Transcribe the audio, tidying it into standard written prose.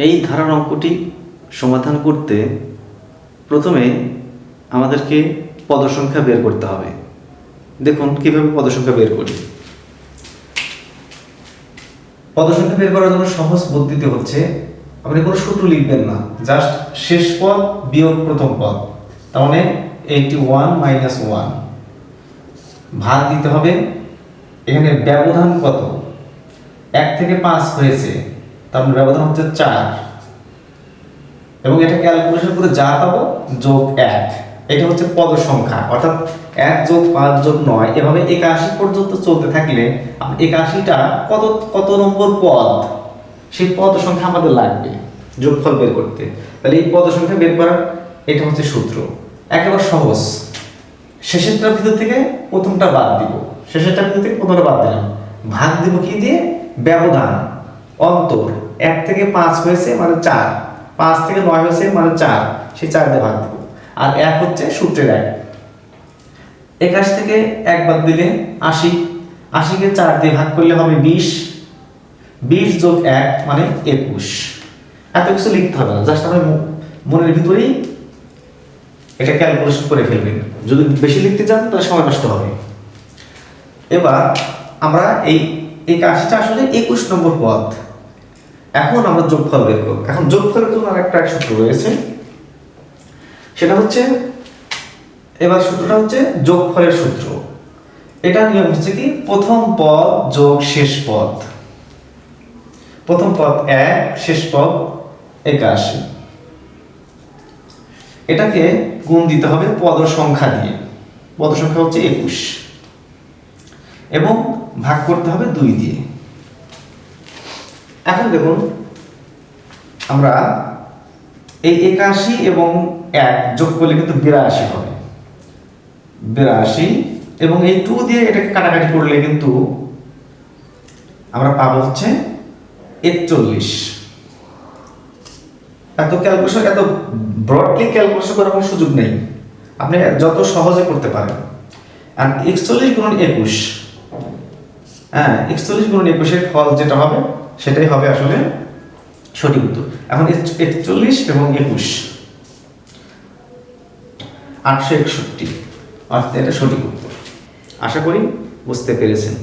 এই ধারার অঙ্কটি সমাধান করতে প্রথমে আমাদেরকে পদসংখ্যা বের করতে হবে। দেখুন কিভাবে পদসংখ্যা বের করি। পদসংখ্যা বের করার জন্য সহজ পদ্ধতি হচ্ছে, আপনি কোনো সূত্র লিখবেন না, জাস্ট শেষ পদ বিয়োগ প্রথম পদ। তার মানে 81 - 1 ভাগ দিতে হবে। এখানে ব্যবধান কত? 1 থেকে 5 হয়েছে, তার মানে ব্যবধান হচ্ছে 4, এবং এটা ক্যালকুলেশন করে যা পাবো যোগ 1। এটা হচ্ছে পদ সংখ্যা, অর্থাৎ 1 যোগ 5 যোগ 9 এভাবে 81 পর্যন্ত চলতে থাকলে 81টা কত নম্বর পদ, সেই পদ সংখ্যা আমাদের লাগবে যোগফল বের করতে। তাহলে এই পদ সংখ্যা বের করার এটা হচ্ছে সূত্র, একেবারে সহজ। শেষেরটার ভিতর থেকে প্রথমটা বাদ দিব, শেষেরটার ভিতর থেকে প্রথমটা বাদ দিলাম, ভাগ দিব কি দিয়ে? ব্যবধান, অন্তর। 1 থেকে 5 হয়েছে মানে 4, 5 থেকে 9 হয়েছে মানে 4, সেই 4 দিয়ে ভাগ দেব। আর 1 হচ্ছে সূত্রের 1। 81 থেকে 1 বাদ দিলে 80, 80 কে 4 দিয়ে ভাগ করলে হবে 20, 20 যোগ 1 মানে 21। এত কিছু লিখতে হবে না, জাস্ট আপনি মনের ভিতরেই এটা ক্যালকুলেশন করে ফেলবেন। যদি বেশি লিখতে চান তাহলে সময় নষ্ট হবে। এবার আমরা এই কাজটা আসলে 21 নম্বর পদ। এখন আমরা যোগফল বের করব। এখন যোগফলের জন্য আরেকটা সূত্র রয়েছে, সেটা হচ্ছে, এবার সূত্রটা হচ্ছে যোগফলের সূত্র। এটা নিয়ম হচ্ছে কি, প্রথম পদ যোগ শেষ পদ। প্রথম পদ 1, শেষ পদ 81। এটাকে গুণ দিতে হবে পদ সংখ্যা দিয়ে। পদ সংখ্যা হচ্ছে 21, এবং ভাগ করতে হবে 2 দিয়ে। এখন দেখুন, আমরা এই 81 এবং 1 যোগ করলে কিন্তু 82 হবে। 82 এবং এই 2 দিয়ে এটাকে কাটাকাটি করলে কিন্তু আমরা পাবো হচ্ছে 41। এত ক্যালকুলেশন, এত ব্রডলি ক্যালকুলেশন করার কোনো সুযোগ নেই, আপনি যত সহজে করতে পারেন। আর 41 গুণন 21, হ্যাঁ 41 গুণন 21 এর ফল যেটা হবে সেটাই হবে আসলে সঠিক উত্তর। এখন 41 এবং 21 861, অর্থাৎ এটা সঠিক উত্তর। আশা করি বুঝতে পেরেছেন।